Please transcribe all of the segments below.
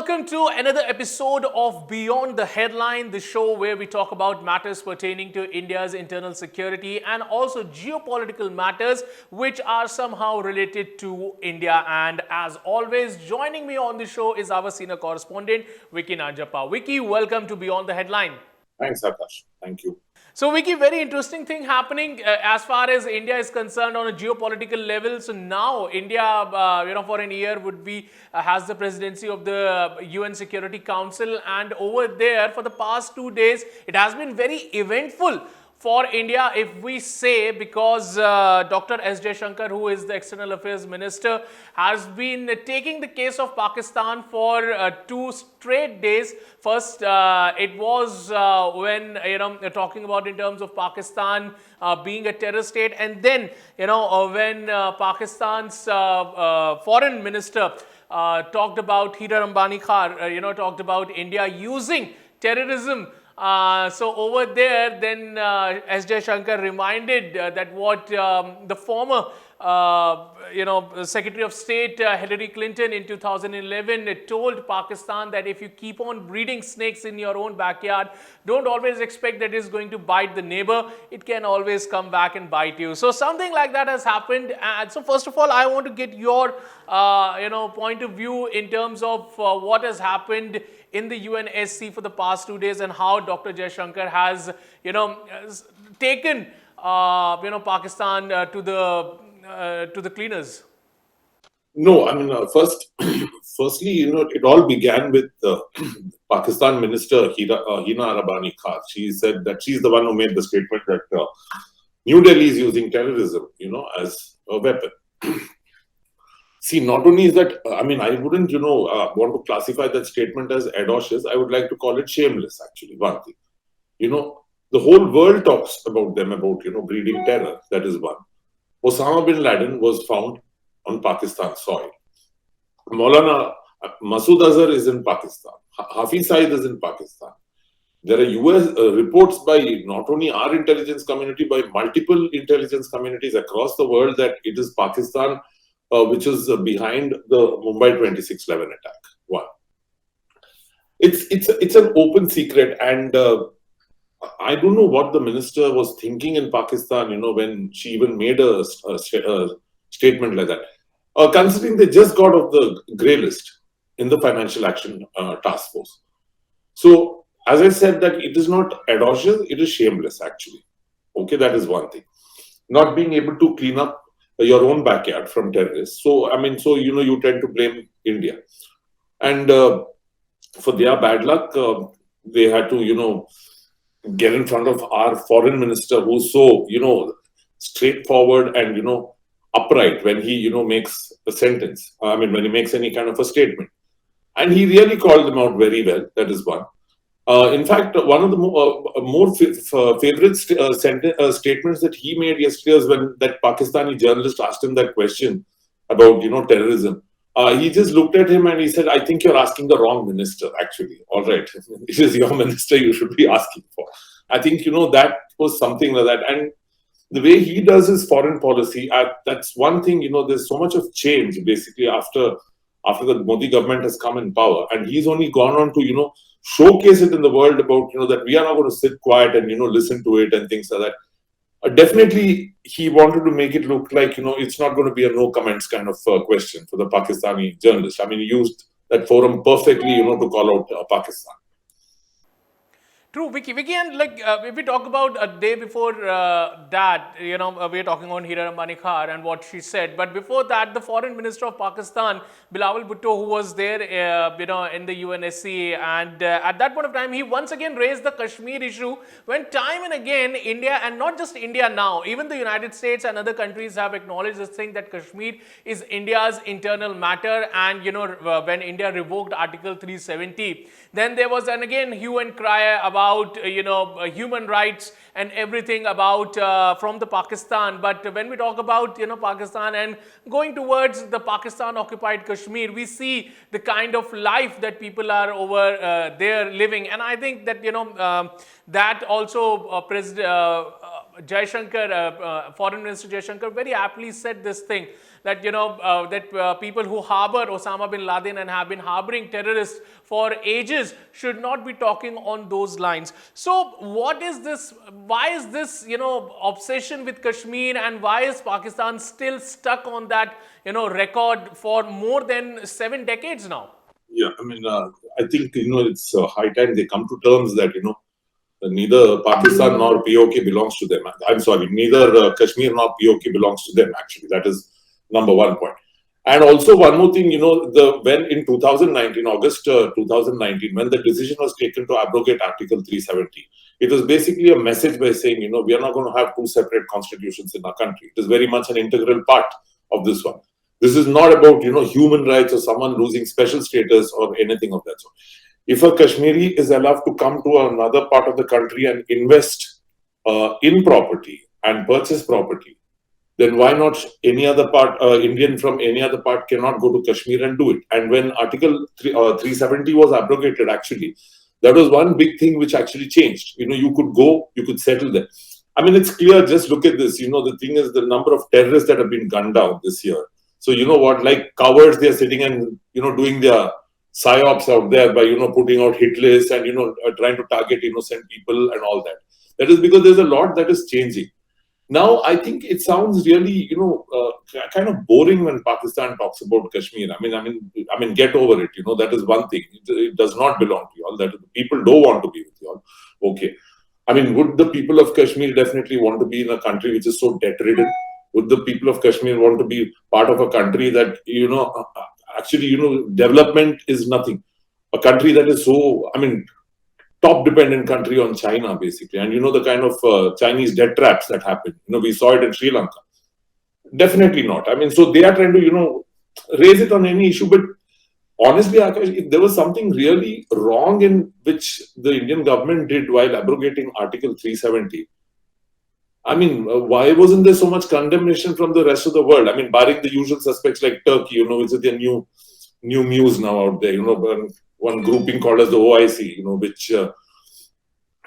welcome to another episode of Beyond the Headline, the show where we talk about matters pertaining to India's internal security and also geopolitical matters which are somehow related to India. And as always, joining me on the show is our senior correspondent, Vicky Nanjappa. Vicky, welcome to Beyond the Headline. Thanks, Akash. Thank you. So, Vicky, very interesting thing happening as far as India is concerned on a geopolitical level. So now India, for an year would be has the presidency of the UN Security Council, and over there for the past 2 days, it has been very eventful for India, if we say, because Dr. S. Shankar, who is the External Affairs Minister, has been taking the case of Pakistan for 2 straight days. First, it was when, talking about in terms of Pakistan being a terror state, and then, when Pakistan's foreign minister talked about Hira Ambani Khar, talked about India using terrorism. So over there, then S. Shankar reminded that what the former, Secretary of State Hillary Clinton in 2011 told Pakistan that if you keep on breeding snakes in your own backyard, don't always expect that it's going to bite the neighbor. It can always come back and bite you. So something like that has happened. And so first of all, I want to get your, point of view in terms of what has happened in the UNSC for the past 2 days and how Dr. Jaishankar has, taken, Pakistan to the cleaners. No, I mean, firstly, it all began with Pakistan Minister Hina Arabani Khan. She said that she's the one who made the statement that New Delhi is using terrorism, as a weapon. See, not only is that, I wouldn't, want to classify that statement as audacious. I would like to call it shameless, actually, one thing. The whole world talks about them, about, breeding terror. That is one. Osama bin Laden was found on Pakistan soil. Maulana Masood Azhar is in Pakistan. Hafiz Saeed is in Pakistan. There are US reports by not only our intelligence community, by multiple intelligence communities across the world that it is Pakistan which is behind the Mumbai 26/11 attack. One, it's an open secret, and I don't know what the minister was thinking in Pakistan. When she even made a statement like that. Considering they just got off the grey list in the Financial Action Task Force. So, as I said, that it is not audacious; it is shameless. Actually, okay, that is one thing. Not being able to clean up your own backyard from terrorists. So, you tend to blame India. And for their bad luck, they had to, get in front of our foreign minister who's so, straightforward and, upright when he, makes a sentence. When he makes any kind of a statement. And he really called them out very well. That is one. In fact, one of the more favorite statements that he made yesterday was when that Pakistani journalist asked him that question about, terrorism. He just looked at him and he said, I think you're asking the wrong minister, actually. All right. It is your minister you should be asking for. I think, that was something like that. And the way he does his foreign policy, that's one thing, there's so much of change, basically, after the Modi government has come in power. And he's only gone on to, showcase it in the world about, that we are not going to sit quiet and, listen to it and things like that. Definitely, he wanted to make it look like, it's not going to be a no comments kind of question for the Pakistani journalist. He used that forum perfectly, to call out Pakistan. True, Vicky, and if we talk about a day before that, we're talking on Hira Ambani Khar and what she said. But before that, the foreign minister of Pakistan, Bilawal Bhutto, who was there, in the UNSC, and at that point of time, he once again raised the Kashmir issue. When time and again, India, and not just India now, even the United States and other countries have acknowledged this thing that Kashmir is India's internal matter. And when India revoked Article 370, then there was an again hue and cry about human rights and everything about from the Pakistan. But when we talk about Pakistan and going towards the Pakistan occupied Kashmir, we see the kind of life that people are over there living. And I think that that also Jaishankar, Foreign Minister Jaishankar, very aptly said this thing that people who harbor Osama bin Laden and have been harboring terrorists for ages should not be talking on those lines. So, what is this? Why is this obsession with Kashmir, and why is Pakistan still stuck on that record for more than 7 decades now? Yeah, I think it's high time they come to terms that neither Pakistan nor POK belongs to them. I'm sorry, neither Kashmir nor POK belongs to them. Actually, that is number one point. And also one more thing, when in 2019, August 2019, when the decision was taken to abrogate Article 370, it was basically a message by saying, we are not going to have two separate constitutions in our country. It is very much an integral part of this one. This is not about, human rights or someone losing special status or anything of that sort. If a Kashmiri is allowed to come to another part of the country and invest in property and purchase property, then why not any other part, Indian from any other part cannot go to Kashmir and do it? And when Article 370 was abrogated, actually, that was one big thing which actually changed. You could go, you could settle there. It's clear, just look at this. The thing is the number of terrorists that have been gunned down this year. So, like cowards, they're sitting and, doing their psyops out there by, putting out hit lists and, trying to target innocent people and all that. That is because there's a lot that is changing. Now, I think it sounds really, kind of boring when Pakistan talks about Kashmir. Get over it. That is one thing. It does not belong to you all. That people don't want to be with you all. Okay. Would the people of Kashmir definitely want to be in a country which is so debt-ridden? Would the people of Kashmir want to be part of a country that, actually, development is nothing? A country that is so, top dependent country on China, basically. And the kind of Chinese debt traps that happen. We saw it in Sri Lanka. Definitely not. So they are trying to, raise it on any issue. But honestly, Akash, if there was something really wrong in which the Indian government did while abrogating Article 370, why wasn't there so much condemnation from the rest of the world? Barring the usual suspects like Turkey, which is their new muse now out there, one grouping called as the OIC, which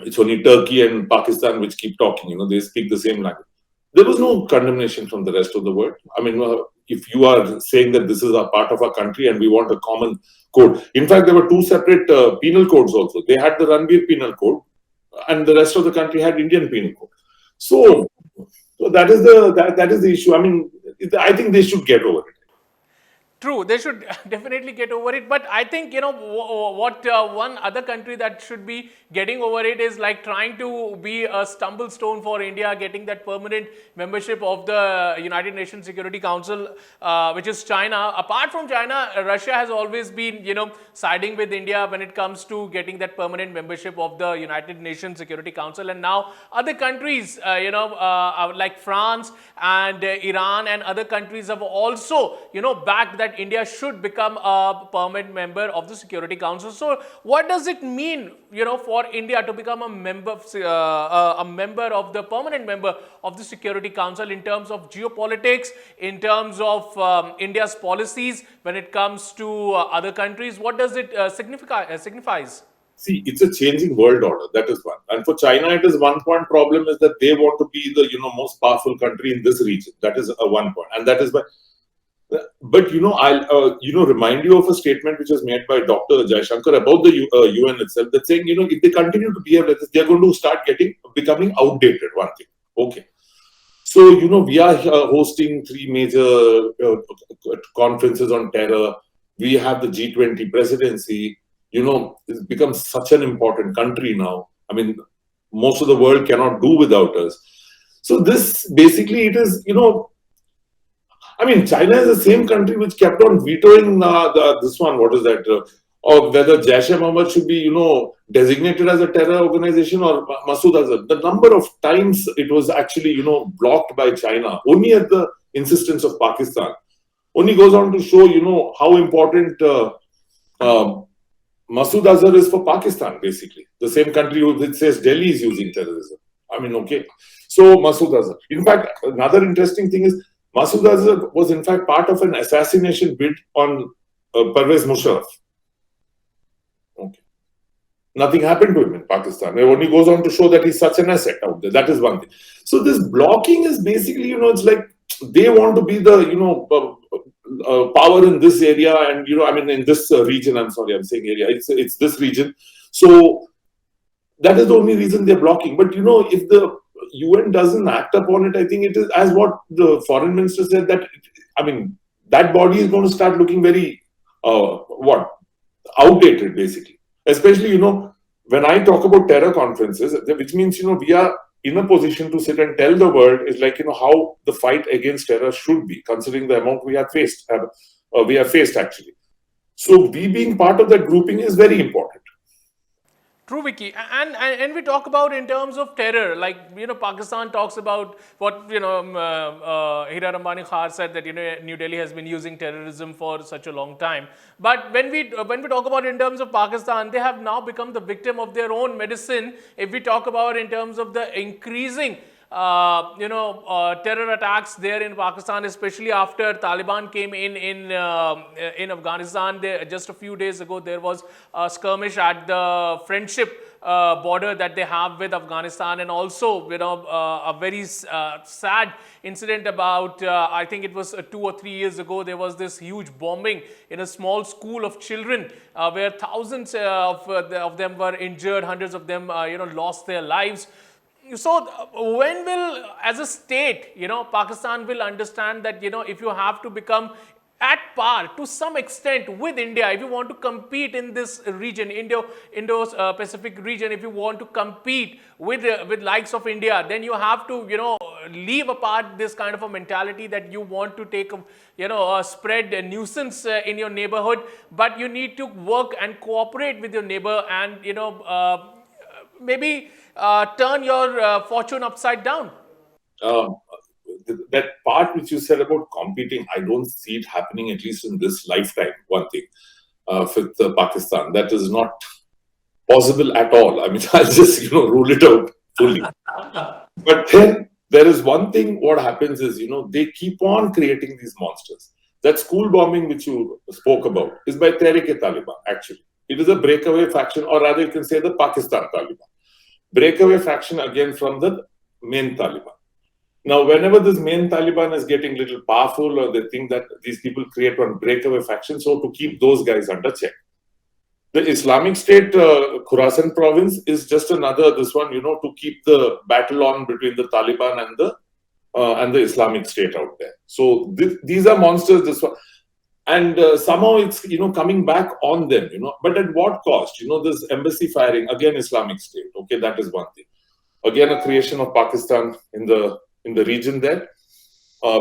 it's only Turkey and Pakistan which keep talking, they speak the same language. There was no condemnation from the rest of the world. If you are saying that this is a part of our country and we want a common code. In fact, there were two separate penal codes also. They had the Ranbir penal code and the rest of the country had Indian penal code. So that is the issue. I think they should get over it. True, they should definitely get over it. But I think, one other country that should be getting over it is like trying to be a stumble stone for India, getting that permanent membership of the United Nations Security Council, which is China. Apart from China, Russia has always been, siding with India when it comes to getting that permanent membership of the United Nations Security Council. And now other countries, like France and Iran and other countries have also, backed that India should become a permanent member of the Security Council. So, what does it mean, for India to become a member of the permanent member of the Security Council in terms of geopolitics, in terms of India's policies when it comes to other countries? What does it signifies? See, it's a changing world order. That is one. And for China, it is one point problem is that they want to be the most powerful country in this region. That is a one point, and that is why. But I'll remind you of a statement which was made by Dr. Jaishankar about the UN itself. That's saying if they continue to behave like this, they are going to start becoming outdated. One thing, okay. So we are hosting 3 major conferences on terror. We have the G20 presidency. It's become such an important country now. Most of the world cannot do without us. So this basically it is China is the same country which kept on vetoing this one. What is that? Or whether Jaish-e-Mohammed should be, designated as a terror organization or Masood Azhar. The number of times it was actually, blocked by China, only at the insistence of Pakistan. Only goes on to show, how important Masood Azhar is for Pakistan, basically. The same country which says Delhi is using terrorism. Okay. So Masood Azhar. In fact, another interesting thing is, Masood Azhar was in fact part of an assassination bid on Pervez Musharraf. Okay. Nothing happened to him in Pakistan. It only goes on to show that he's such an asset out there. That is one thing. So this blocking is basically, it's like they want to be the, power in this area, and in this region. I'm sorry, I'm saying area. It's this region. So that is the only reason they're blocking. But if the UN doesn't act upon it, I think it is as what the foreign minister said, that that body is going to start looking very outdated, basically. Especially, when I talk about terror conferences, which means, we are in a position to sit and tell the world is like, how the fight against terror should be, considering the amount we have faced actually. So we being part of that grouping is very important. True, Vicky, and we talk about in terms of terror, like Pakistan talks about what Hira Rambani Khar said, that New Delhi has been using terrorism for such a long time. But when we talk about in terms of Pakistan, they have now become the victim of their own medicine. If we talk about in terms of the increasing terror attacks there in Pakistan, especially after Taliban came in Afghanistan. Just a few days ago, there was a skirmish at the friendship border that they have with Afghanistan, and also a very sad incident about I think it was 2 or 3 years ago. There was this huge bombing in a small school of children where thousands of them were injured, hundreds of them lost their lives. So when will, as a state, Pakistan will understand that, if you have to become at par to some extent with India, if you want to compete in this region, Indo-Pacific region, if you want to compete with likes of India, then you have to, leave apart this kind of a mentality that you want to take, spread a nuisance in your neighborhood, but you need to work and cooperate with your neighbor and, maybe turn your fortune upside down. That part which you said about competing, I don't see it happening, at least in this lifetime. One thing with Pakistan, that is not possible at all. I'll just rule it out fully. But then there is one thing. What happens is they keep on creating these monsters. That school bombing which you spoke about is by Tehrik-e-Taliban. Actually, it is a breakaway faction, or rather, you can say the Pakistan Taliban. Breakaway faction again from the main Taliban. Now, whenever this main Taliban is getting a little powerful, or they think that these people create one breakaway faction, so to keep those guys under check. The Islamic State Khorasan province is just another, to keep the battle on between the Taliban and the Islamic State out there. So these are monsters, this one. And somehow it's, coming back on them, but at what cost? This embassy firing, again, Islamic State. Okay, that is one thing. Again, a creation of Pakistan in the region there.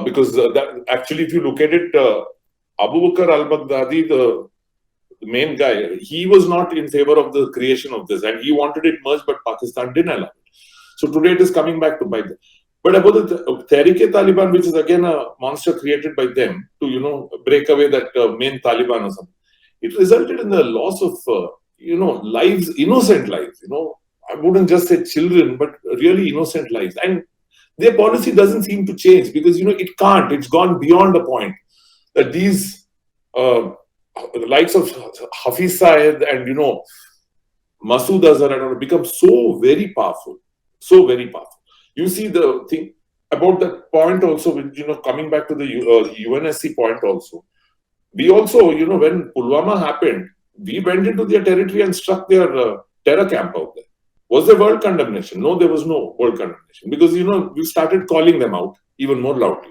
Because that actually, if you look at it, Abu Bakr al-Baghdadi, the main guy, he was not in favor of the creation of this, and he wanted it merged, but Pakistan didn't allow it. So today it is coming back to bite them. But about the Tehrik-e-Taliban, which is again a monster created by them to, break away that main Taliban or something, it resulted in the loss of, lives, innocent lives, I wouldn't just say children, but really innocent lives. And their policy doesn't seem to change because, it can't. It's gone beyond the point that these likes of Hafiz Saeed and, Masood Azhar become so very powerful, so very powerful. You see the thing about that point also, coming back to the UNSC point also. We also, when Pulwama happened, we went into their territory and struck their terror camp out there. Was there world condemnation? No, there was no world condemnation because, we started calling them out even more loudly.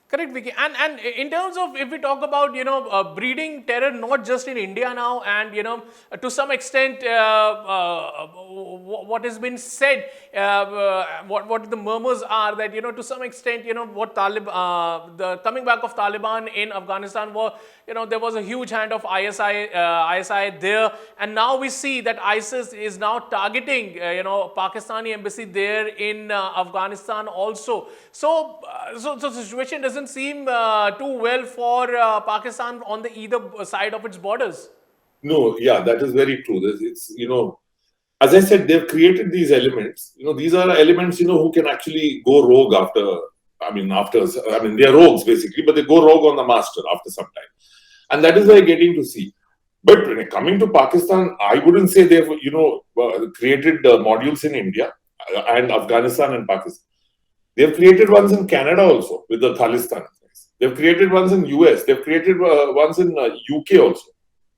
Correct, Vicky. And in terms of, if we talk about, breeding terror, not just in India now, and, to some extent, what has been said, what the murmurs are that, to some extent, what the coming back of Taliban in Afghanistan was, there was a huge hand of ISI there. And now we see that ISIS is now targeting, Pakistani embassy there in Afghanistan also. So the situation doesn't seem too well for Pakistan on the either side of its borders. No, yeah, that is very true. It's, as I said, they've created these elements. These are elements, who can actually go rogue after, they're rogues basically, but they go rogue on the master after some time. And that is why getting to see. But when coming to Pakistan, I wouldn't say they've, created modules in India and Afghanistan and Pakistan. They've created ones in Canada also with the Khalistan. They've created ones in US. They've created ones in UK also.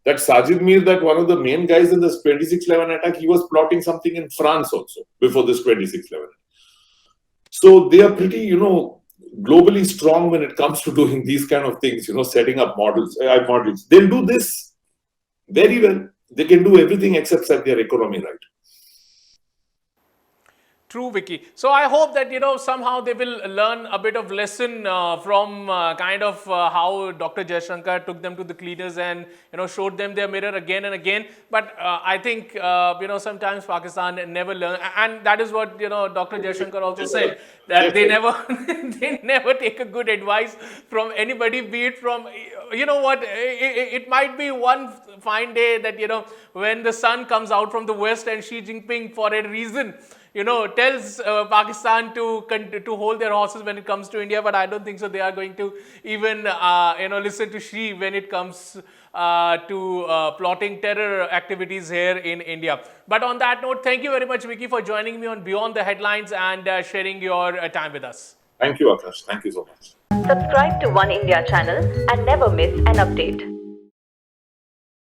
That Sajid Mir, that one of the main guys in this 26/11 attack, he was plotting something in France also before this 26/11. So they are pretty, globally strong when it comes to doing these kind of things, setting up models. They'll do this very well. They can do everything except set their economy right. True, Vicky. So I hope that, somehow they will learn a bit of lesson from how Dr. Jaishankar took them to the cleaners and, showed them their mirror again and again. But I think, sometimes Pakistan never learn. And that is what, Dr. Jaishankar also said, that they never take a good advice from anybody, be it from, it might be one fine day that, when the sun comes out from the west and Xi Jinping, for a reason, tells Pakistan to hold their horses when it comes to India, but I don't think so. They are going to even listen to Xi when it comes to plotting terror activities here in India. But on that note, thank you very much, Vicky, for joining me on Beyond the Headlines and sharing your time with us. Thank you, Akash. Thank you so much. Subscribe to One India channel and never miss an update.